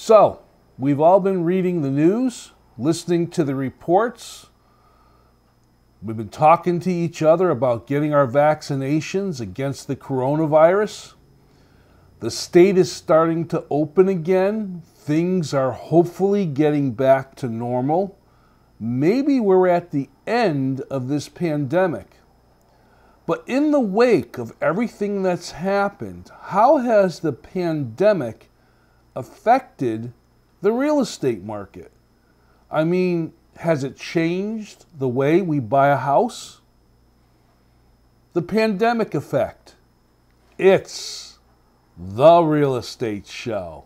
So, we've all been reading the news, listening to the reports. We've been talking to each other about getting our vaccinations against the coronavirus. The state is starting to open again. Things are hopefully getting back to normal. Maybe we're at the end of this pandemic. But in the wake of everything that's happened, how has the pandemic affected the real estate market? I mean, has it changed the way we buy a house? The pandemic effect. It's the real estate show.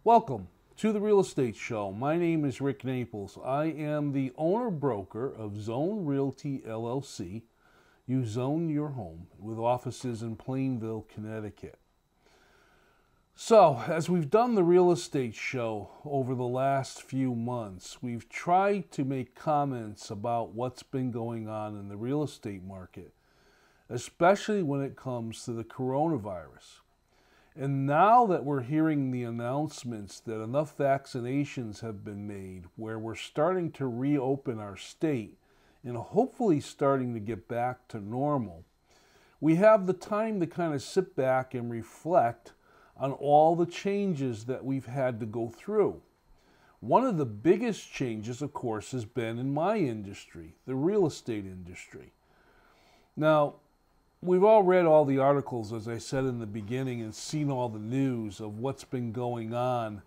Welcome to the Real Estate Show. My name is Rick Naples. I am the owner-broker of Zone Realty, LLC. You zone your home with offices in Plainville, Connecticut. So, as we've done the Real Estate Show over the last few months, we've tried to make comments about what's been going on in the real estate market, especially when it comes to the coronavirus. And now that we're hearing the announcements that enough vaccinations have been made, where we're starting to reopen our state and hopefully starting to get back to normal, we have the time to kind of sit back and reflect on all the changes that we've had to go through. One of the biggest changes, of course, has been in my industry, the real estate industry. Now, we've all read all the articles, as I said in the beginning, and seen all the news of what's been going on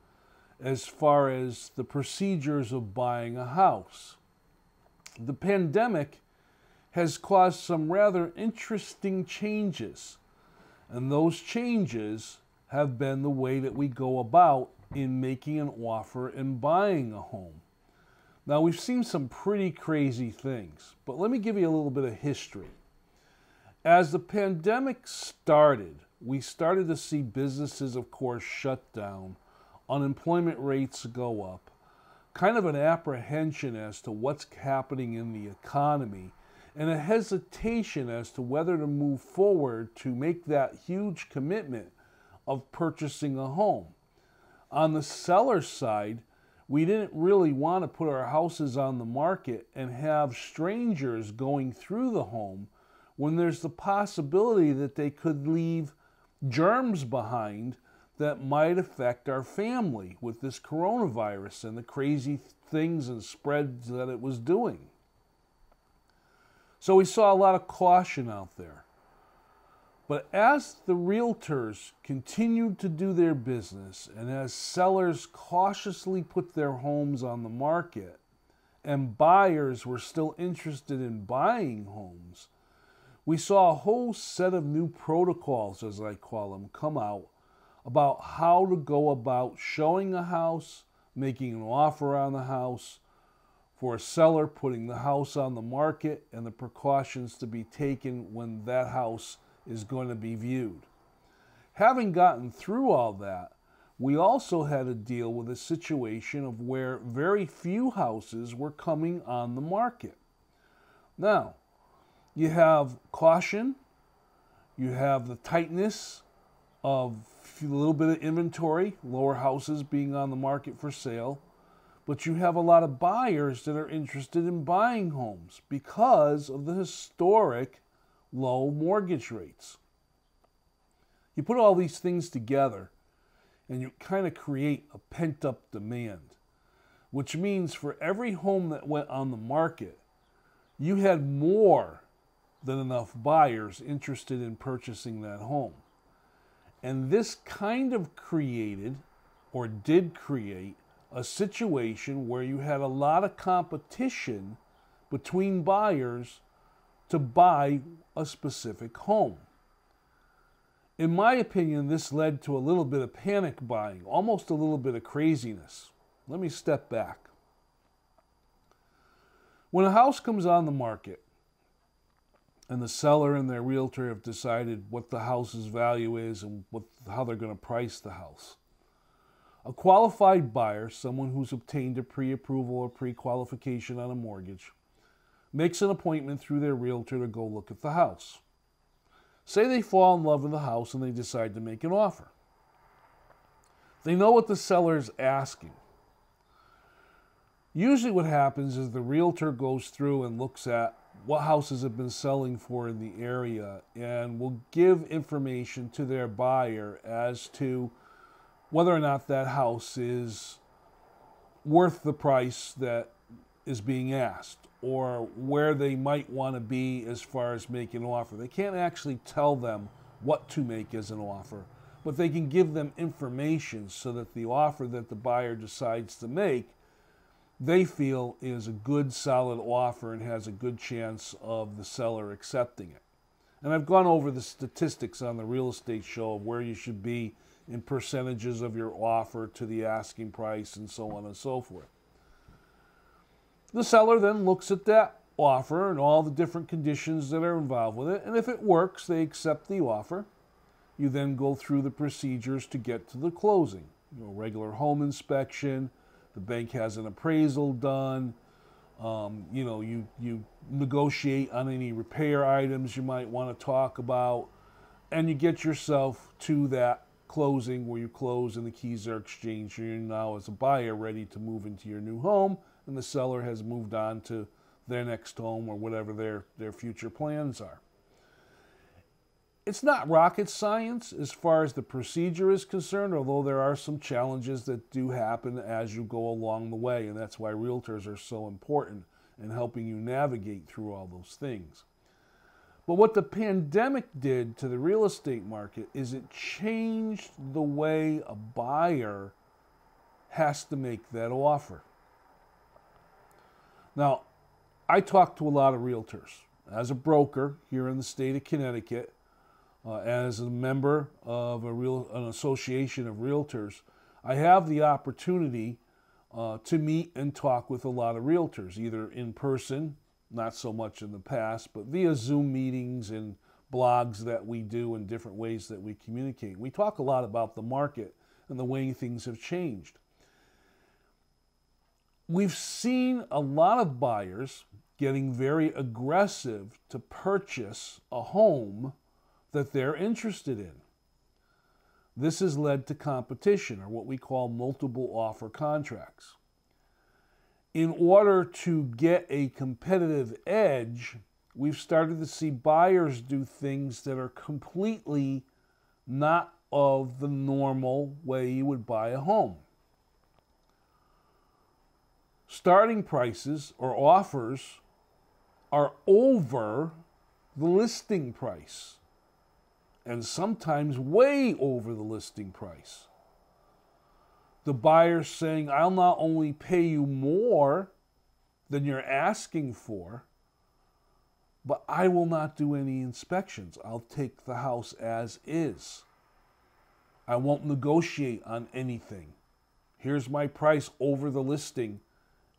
as far as the procedures of buying a house. The pandemic has caused some rather interesting changes, and those changes have been the way that we go about in making an offer and buying a home. Now, we've seen some pretty crazy things, but let me give you a little bit of history. As the pandemic started, we started to see businesses, of course, shut down, unemployment rates go up, kind of an apprehension as to what's happening in the economy, and a hesitation as to whether to move forward to make that huge commitment of purchasing a home. On the seller side, we didn't really want to put our houses on the market and have strangers going through the home when there's the possibility that they could leave germs behind that might affect our family with this coronavirus and the crazy things and spreads that it was doing. So we saw a lot of caution out there. But as the realtors continued to do their business and as sellers cautiously put their homes on the market and buyers were still interested in buying homes, we saw a whole set of new protocols, as I call them, come out about how to go about showing a house, making an offer on the house, for a seller putting the house on the market, and the precautions to be taken when that house is going to be viewed. Having gotten through all that, we also had to deal with a situation of where very few houses were coming on the market. Now, you have caution, you have the tightness of a little bit of inventory, lower houses being on the market for sale, but you have a lot of buyers that are interested in buying homes because of the historic low mortgage rates. You put all these things together and you kind of create a pent-up demand, which means for every home that went on the market, you had more than enough buyers interested in purchasing that home. And this kind of created, or did create, a situation where you had a lot of competition between buyers to buy a specific home. In my opinion, this led to a little bit of panic buying, almost a little bit of craziness. Let me step back. When a house comes on the market and the seller and their realtor have decided what the house's value is and how they're going to price the house, a qualified buyer, someone who's obtained a pre-approval or pre-qualification on a mortgage, makes an appointment through their realtor to go look at the house. Say they fall in love with the house and they decide to make an offer. They know what the seller is asking. Usually what happens is the realtor goes through and looks at what houses have been selling for in the area and will give information to their buyer as to whether or not that house is worth the price that is being asked, or where they might want to be as far as making an offer. They can't actually tell them what to make as an offer, but they can give them information so that the offer that the buyer decides to make, they feel is a good, solid offer and has a good chance of the seller accepting it. And I've gone over the statistics on the real estate show of where you should be in percentages of your offer to the asking price and so on and so forth. The seller then looks at that offer and all the different conditions that are involved with it, and if it works, they accept the offer. You then go through the procedures to get to the closing. Regular home inspection, the bank has an appraisal done, you negotiate on any repair items you might want to talk about, and you get yourself to that closing where you close and the keys are exchanged. You're now, as a buyer, ready to move into your new home, and the seller has moved on to their next home or whatever their future plans are. It's not rocket science as far as the procedure is concerned, although there are some challenges that do happen as you go along the way, and that's why realtors are so important in helping you navigate through all those things. But what the pandemic did to the real estate market is it changed the way a buyer has to make that offer. Now, I talk to a lot of realtors. As a broker here in the state of Connecticut, as a member of an association of realtors, I have the opportunity to meet and talk with a lot of realtors, either in person, not so much in the past, but via Zoom meetings and blogs that we do and different ways that we communicate. We talk a lot about the market and the way things have changed. We've seen a lot of buyers getting very aggressive to purchase a home that they're interested in. This has led to competition, or what we call multiple offer contracts. In order to get a competitive edge, we've started to see buyers do things that are completely not of the normal way you would buy a home. Starting prices or offers are over the listing price, and sometimes way over the listing price. The buyer's saying, I'll not only pay you more than you're asking for, but I will not do any inspections. I'll take the house as is. I won't negotiate on anything. Here's my price over the listing,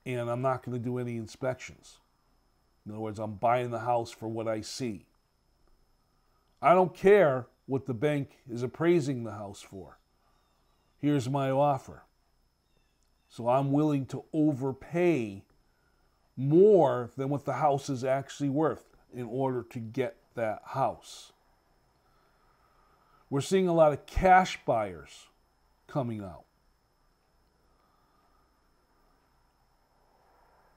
and I'm not going to do any inspections. In other words, I'm buying the house for what I see. I don't care what the bank is appraising the house for. Here's my offer. So I'm willing to overpay more than what the house is actually worth in order to get that house. We're seeing a lot of cash buyers coming out.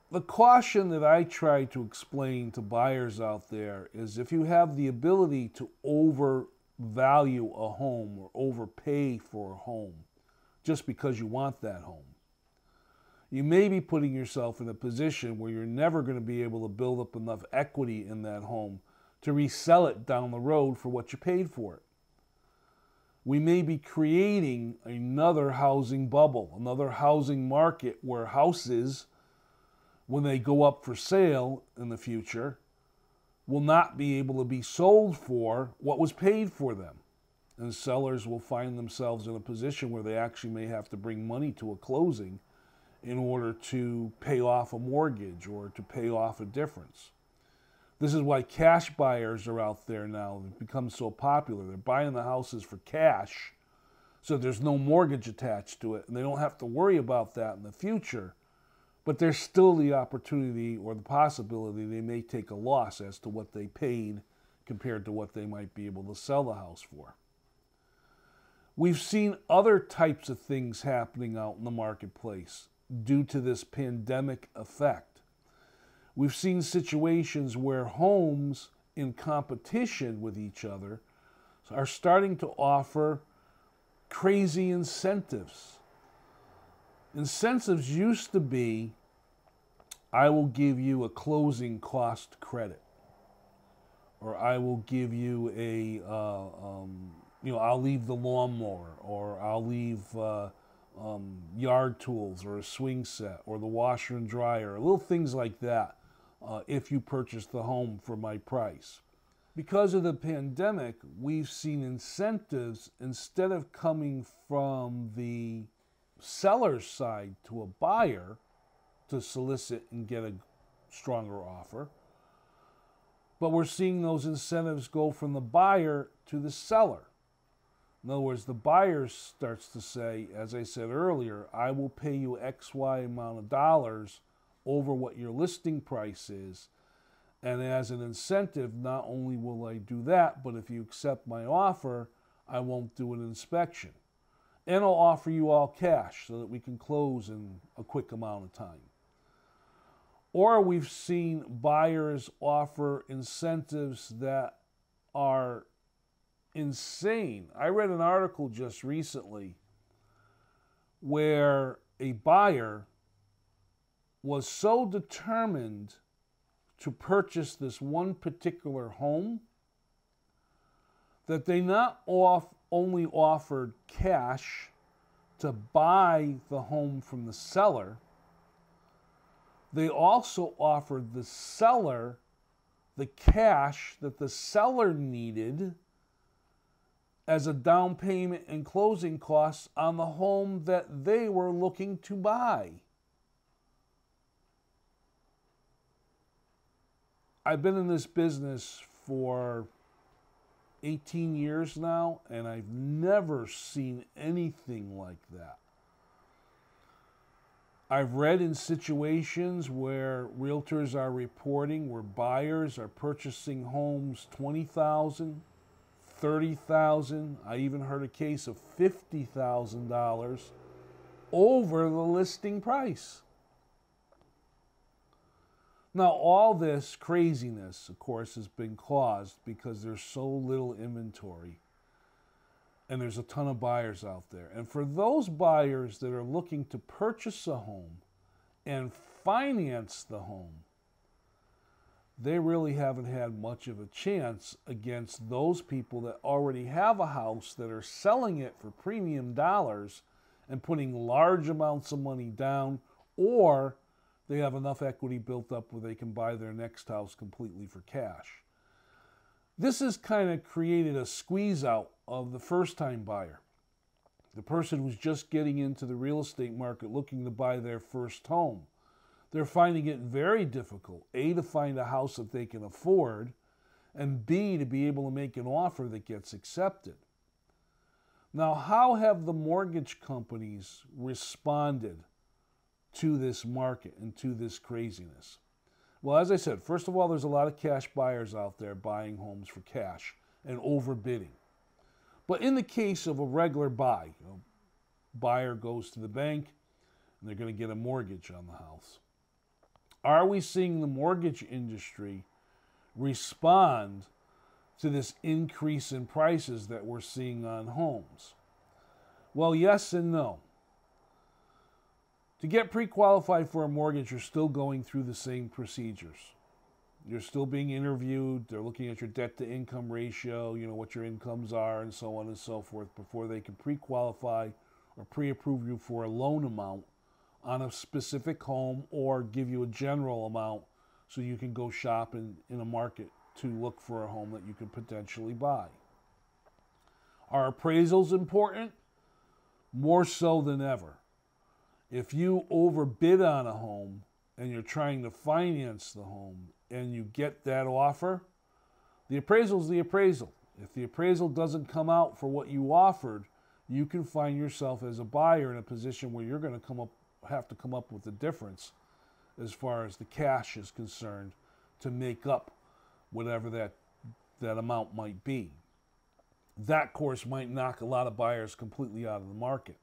The caution that I try to explain to buyers out there is if you have the ability to overvalue a home or overpay for a home just because you want that home, you may be putting yourself in a position where you're never going to be able to build up enough equity in that home to resell it down the road for what you paid for it. We may be creating another housing bubble, another housing market where houses, when they go up for sale in the future, will not be able to be sold for what was paid for them. And sellers will find themselves in a position where they actually may have to bring money to a closing in order to pay off a mortgage or to pay off a difference. This is why cash buyers are out there now. They've become so popular. They're buying the houses for cash, so there's no mortgage attached to it, and they don't have to worry about that in the future. But there's still the opportunity or the possibility they may take a loss as to what they paid compared to what they might be able to sell the house for. We've seen other types of things happening out in the marketplace due to this pandemic effect. We've seen situations where homes in competition with each other are starting to offer crazy incentives. Incentives used to be, I will give you a closing cost credit, or I will give you I'll leave the lawnmower, or I'll leave yard tools, or a swing set, or the washer and dryer, little things like that, if you purchase the home for my price. Because of the pandemic, we've seen incentives, instead of coming from the seller's side to a buyer to solicit and get a stronger offer, but we're seeing those incentives go from the buyer to the seller. In other words, the buyer starts to say, as I said earlier, I will pay you X, Y amount of dollars over what your listing price is. And as an incentive, not only will I do that, but if you accept my offer, I won't do an inspection. And I'll offer you all cash so that we can close in a quick amount of time. Or we've seen buyers offer incentives that are insane. I read an article just recently where a buyer was so determined to purchase this one particular home that they not only offered cash to buy the home from the seller, they also offered the seller the cash that the seller needed as a down payment and closing costs on the home that they were looking to buy. I've been in this business for 18 years now, and I've never seen anything like that. I've read in situations where realtors are reporting where buyers are purchasing homes $20,000, $30,000. I even heard a case of $50,000 over the listing price. Now, all this craziness, of course, has been caused because there's so little inventory and there's a ton of buyers out there. And for those buyers that are looking to purchase a home and finance the home, they really haven't had much of a chance against those people that already have a house that are selling it for premium dollars and putting large amounts of money down, or they have enough equity built up where they can buy their next house completely for cash. This has kind of created a squeeze out of the first-time buyer, the person who's just getting into the real estate market looking to buy their first home. They're finding it very difficult, A, to find a house that they can afford, and B, to be able to make an offer that gets accepted. Now, how have the mortgage companies responded to this market and to this craziness? Well, as I said, first of all, there's a lot of cash buyers out there buying homes for cash and overbidding. But in the case of a regular buy, buyer goes to the bank and they're going to get a mortgage on the house. Are we seeing the mortgage industry respond to this increase in prices that we're seeing on homes? Well, yes and no. To get pre-qualified for a mortgage, you're still going through the same procedures. You're still being interviewed. They're looking at your debt-to-income ratio, what your incomes are, and so on and so forth, before they can pre-qualify or pre-approve you for a loan amount on a specific home, or give you a general amount so you can go shop in a market to look for a home that you could potentially buy. Are appraisals important? More so than ever. If you overbid on a home and you're trying to finance the home and you get that offer, the appraisal is the appraisal. If the appraisal doesn't come out for what you offered, you can find yourself as a buyer in a position where you're going to have to come up with the difference as far as the cash is concerned to make up whatever that amount might be. That course might knock a lot of buyers completely out of the market.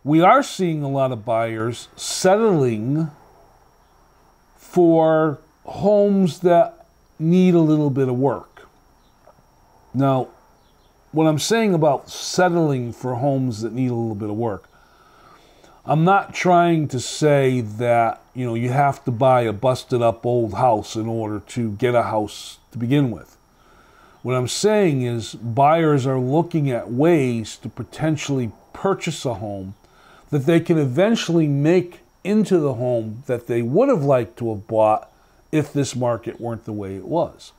We are seeing a lot of buyers settling for homes that need a little bit of work. Now, what I'm saying about settling for homes that need a little bit of work, I'm not trying to say that, you have to buy a busted up old house in order to get a house to begin with. What I'm saying is buyers are looking at ways to potentially purchase a home that they can eventually make into the home that they would have liked to have bought if this market weren't the way it was.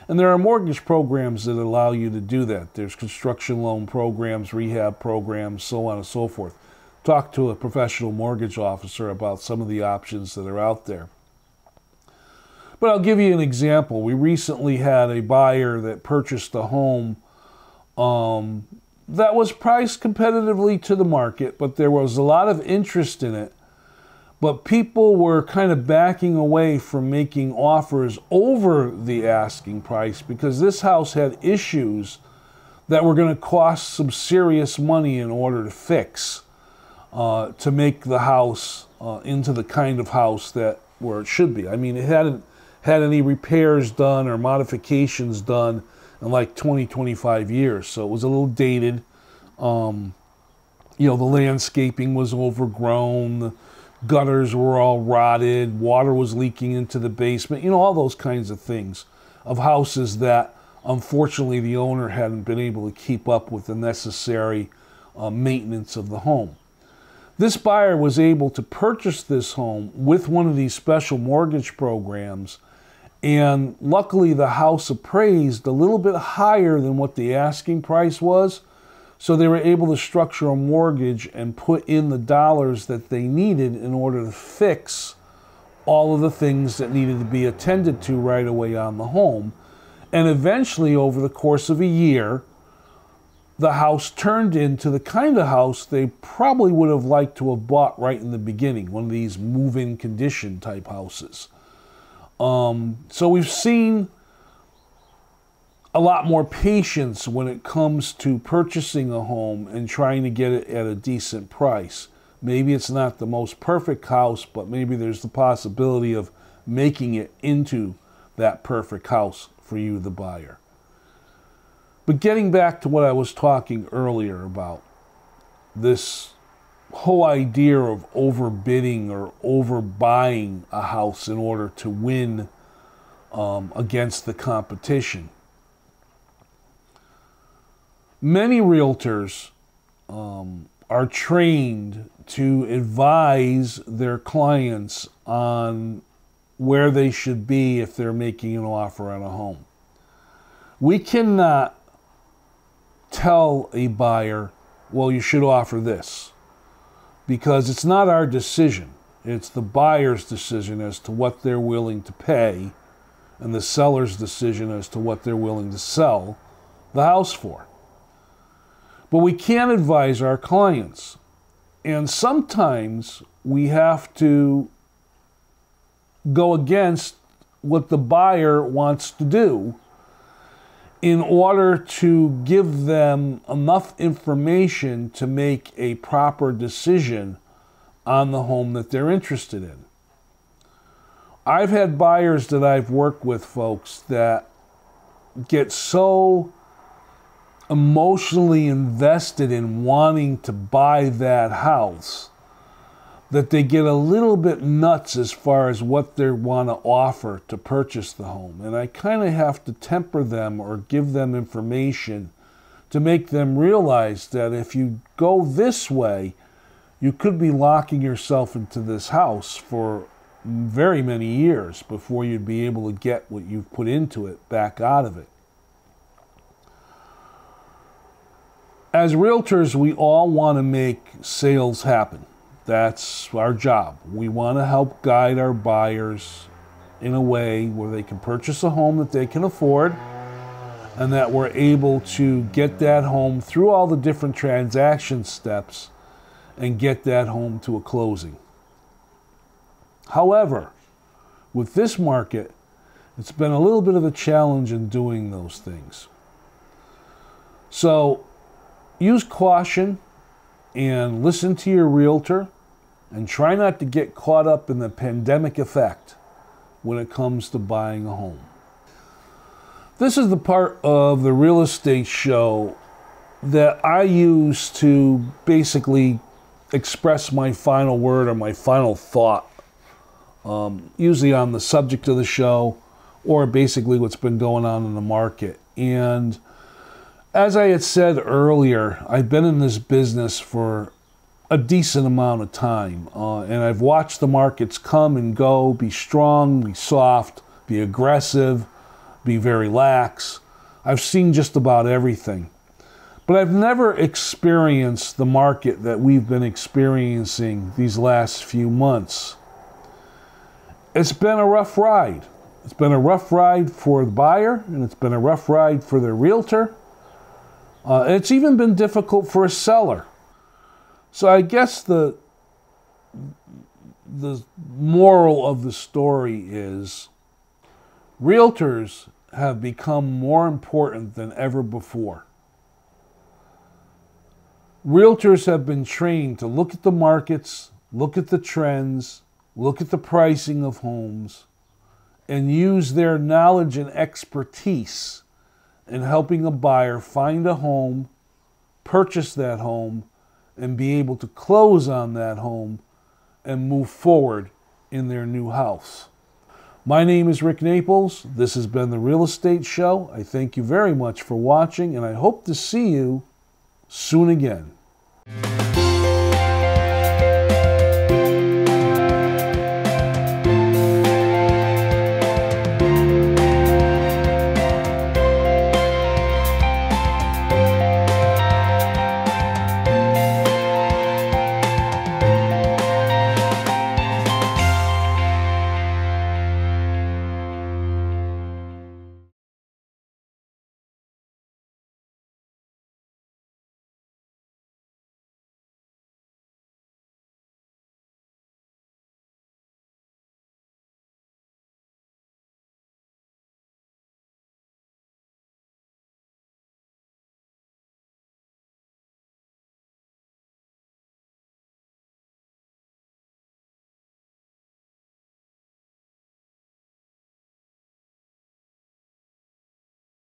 And there are mortgage programs that allow you to do that. There's construction loan programs, rehab programs, so on and so forth. Talk to a professional mortgage officer about some of the options that are out there. But I'll give you an example. We recently had a buyer that purchased a home that was priced competitively to the market, but there was a lot of interest in it. But people were kind of backing away from making offers over the asking price because this house had issues that were going to cost some serious money in order to fix, to make the house into the kind of house where it should be. I mean, it hadn't had any repairs done or modifications done in like 25 years. So it was a little dated. The landscaping was overgrown. The gutters were all rotted. Water was leaking into the basement. All those kinds of things of houses that unfortunately the owner hadn't been able to keep up with the necessary maintenance of the home. This buyer was able to purchase this home with one of these special mortgage programs, and luckily the house appraised a little bit higher than what the asking price was, so they were able to structure a mortgage and put in the dollars that they needed in order to fix all of the things that needed to be attended to right away on the home. And eventually, over the course of a year, the house turned into the kind of house they probably would have liked to have bought right in the beginning, one of these move-in condition type houses. So we've seen a lot more patience when it comes to purchasing a home and trying to get it at a decent price. Maybe it's not the most perfect house, but maybe there's the possibility of making it into that perfect house for you, the buyer. But getting back to what I was talking earlier about, this whole idea of overbidding or overbuying a house in order to win against the competition. Many realtors are trained to advise their clients on where they should be if they're making an offer on a home. We cannot tell a buyer, well, you should offer this, because it's not our decision. It's the buyer's decision as to what they're willing to pay and the seller's decision as to what they're willing to sell the house for. But we can advise our clients. And sometimes we have to go against what the buyer wants to do in order to give them enough information to make a proper decision on the home that they're interested in. I've had buyers that I've worked with, folks, that get so emotionally invested in wanting to buy that house that they get a little bit nuts as far as what they want to offer to purchase the home. And I kind of have to temper them or give them information to make them realize that if you go this way, you could be locking yourself into this house for very many years before you'd be able to get what you've put into it back out of it. As realtors, we all want to make sales happen. That's our job. We want to help guide our buyers in a way where they can purchase a home that they can afford and that we're able to get that home through all the different transaction steps and get that home to a closing. However, with this market, it's been a little bit of a challenge in doing those things. So use caution and listen to your realtor and try not to get caught up in the pandemic effect when it comes to buying a home. This is the part of the real estate show that I use to basically express my final word or my final thought, usually on the subject of the show or basically what's been going on in the market. And as I had said earlier, I've been in this business for a decent amount of time, and I've watched the markets come and go, be strong, be soft, be aggressive, be very lax. I've seen just about everything. But I've never experienced the market that we've been experiencing these last few months. It's been a rough ride. It's been a rough ride for the buyer, and it's been a rough ride for the realtor. It's even been difficult for a seller. So I guess the moral of the story is realtors have become more important than ever before. Realtors have been trained to look at the markets, look at the trends, look at the pricing of homes, and use their knowledge and expertise in helping a buyer find a home, purchase that home, and be able to close on that home and move forward in their new house. My name is Rick Naples. This has been The Real Estate Show. I thank you very much for watching, and I hope to see you soon again.